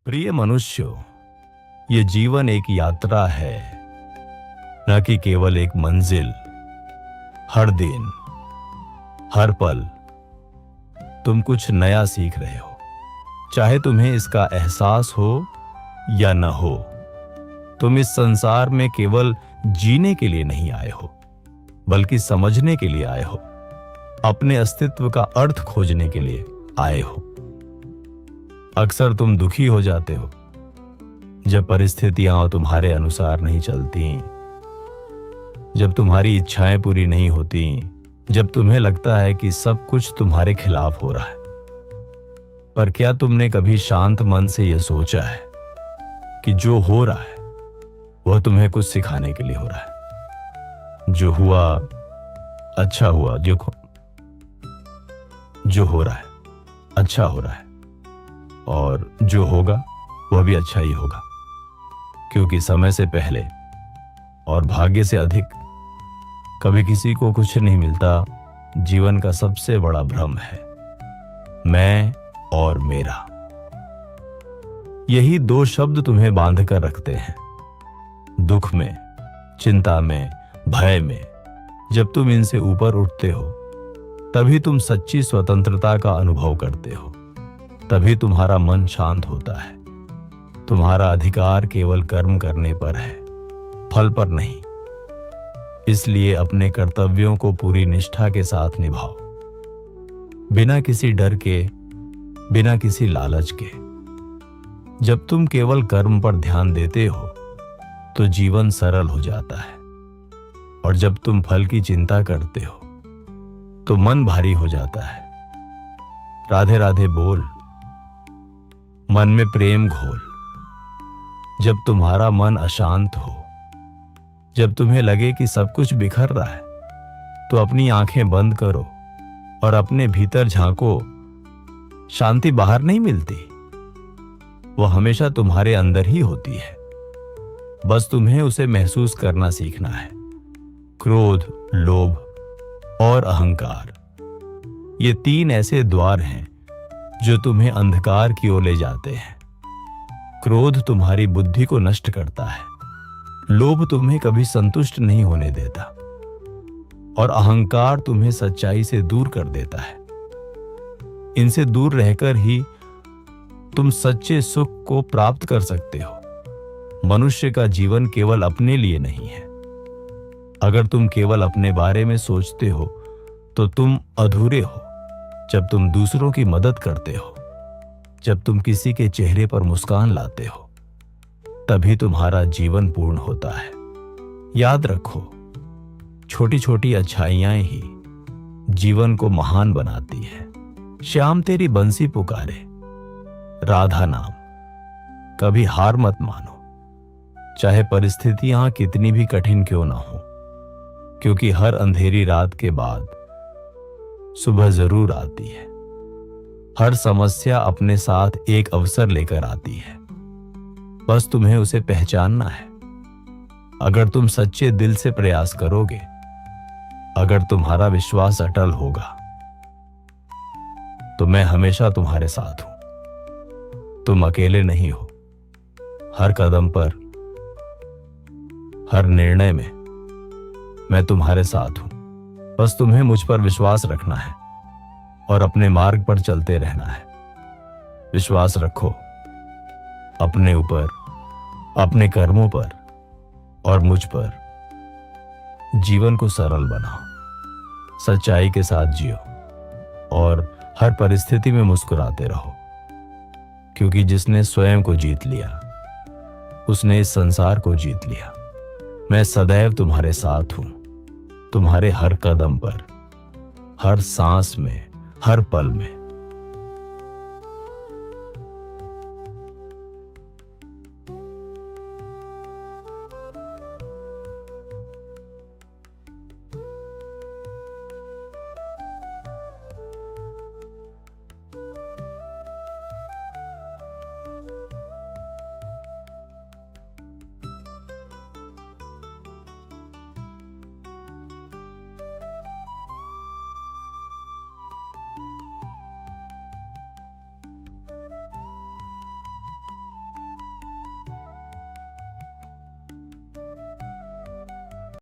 प्रिय मनुष्यों, ये जीवन एक यात्रा है, न कि केवल एक मंजिल। हर दिन, हर पल तुम कुछ नया सीख रहे हो, चाहे तुम्हें इसका एहसास हो या न हो। तुम इस संसार में केवल जीने के लिए नहीं आए हो, बल्कि समझने के लिए आए हो, अपने अस्तित्व का अर्थ खोजने के लिए आए हो। अक्सर तुम दुखी हो जाते हो जब परिस्थितियां तुम्हारे अनुसार नहीं चलती, जब तुम्हारी इच्छाएं पूरी नहीं होती, जब तुम्हें लगता है कि सब कुछ तुम्हारे खिलाफ हो रहा है। पर क्या तुमने कभी शांत मन से यह सोचा है कि जो हो रहा है वह तुम्हें कुछ सिखाने के लिए हो रहा है? जो हुआ अच्छा हुआ, जो हो रहा है अच्छा हो रहा है, और जो होगा वह भी अच्छा ही होगा, क्योंकि समय से पहले और भाग्य से अधिक कभी किसी को कुछ नहीं मिलता। जीवन का सबसे बड़ा भ्रम है मैं और मेरा। यही दो शब्द तुम्हें बांध कर रखते हैं। दुख में, चिंता में, भय में जब तुम इनसे ऊपर उठते हो, तभी तुम सच्ची स्वतंत्रता का अनुभव करते हो। तभी तुम्हारा मन शांत होता है। तुम्हारा अधिकार केवल कर्म करने पर है, फल पर नहीं। इसलिए अपने कर्तव्यों को पूरी निष्ठा के साथ निभाओ, बिना किसी डर के, बिना किसी लालच के। जब तुम केवल कर्म पर ध्यान देते हो तो जीवन सरल हो जाता है, और जब तुम फल की चिंता करते हो तो मन भारी हो जाता है। राधे राधे बोल, मन में प्रेम घोल। जब तुम्हारा मन अशांत हो, जब तुम्हें लगे कि सब कुछ बिखर रहा है, तो अपनी आंखें बंद करो और अपने भीतर झांको। शांति बाहर नहीं मिलती, वह हमेशा तुम्हारे अंदर ही होती है। बस तुम्हें उसे महसूस करना सीखना है। क्रोध, लोभ और अहंकार, ये तीन ऐसे द्वार हैं जो तुम्हें अंधकार की ओर ले जाते हैं। क्रोध तुम्हारी बुद्धि को नष्ट करता है, लोभ तुम्हें कभी संतुष्ट नहीं होने देता, और अहंकार तुम्हें सच्चाई से दूर कर देता है। इनसे दूर रहकर ही तुम सच्चे सुख को प्राप्त कर सकते हो। मनुष्य का जीवन केवल अपने लिए नहीं है। अगर तुम केवल अपने बारे में सोचते हो तो तुम अधूरे हो। जब तुम दूसरों की मदद करते हो, जब तुम किसी के चेहरे पर मुस्कान लाते हो, तभी तुम्हारा जीवन पूर्ण होता है। याद रखो, छोटी छोटी अच्छाइयां ही जीवन को महान बनाती है। श्याम तेरी बंसी पुकारे, राधा नाम। कभी हार मत मानो, चाहे परिस्थितियां कितनी भी कठिन क्यों ना हो, क्योंकि हर अंधेरी रात के बाद सुबह जरूर आती है। हर समस्या अपने साथ एक अवसर लेकर आती है, बस तुम्हें उसे पहचानना है। अगर तुम सच्चे दिल से प्रयास करोगे, अगर तुम्हारा विश्वास अटल होगा, तो मैं हमेशा तुम्हारे साथ हूं। तुम अकेले नहीं हो। हर कदम पर, हर निर्णय में मैं तुम्हारे साथ हूं। बस तुम्हें मुझ पर विश्वास रखना है और अपने मार्ग पर चलते रहना है। विश्वास रखो अपने ऊपर, अपने कर्मों पर और मुझ पर। जीवन को सरल बनाओ, सच्चाई के साथ जियो और हर परिस्थिति में मुस्कुराते रहो, क्योंकि जिसने स्वयं को जीत लिया, उसने इस संसार को जीत लिया। मैं सदैव तुम्हारे साथ हूं, तुम्हारे हर कदम पर, हर सांस में, हर पल में।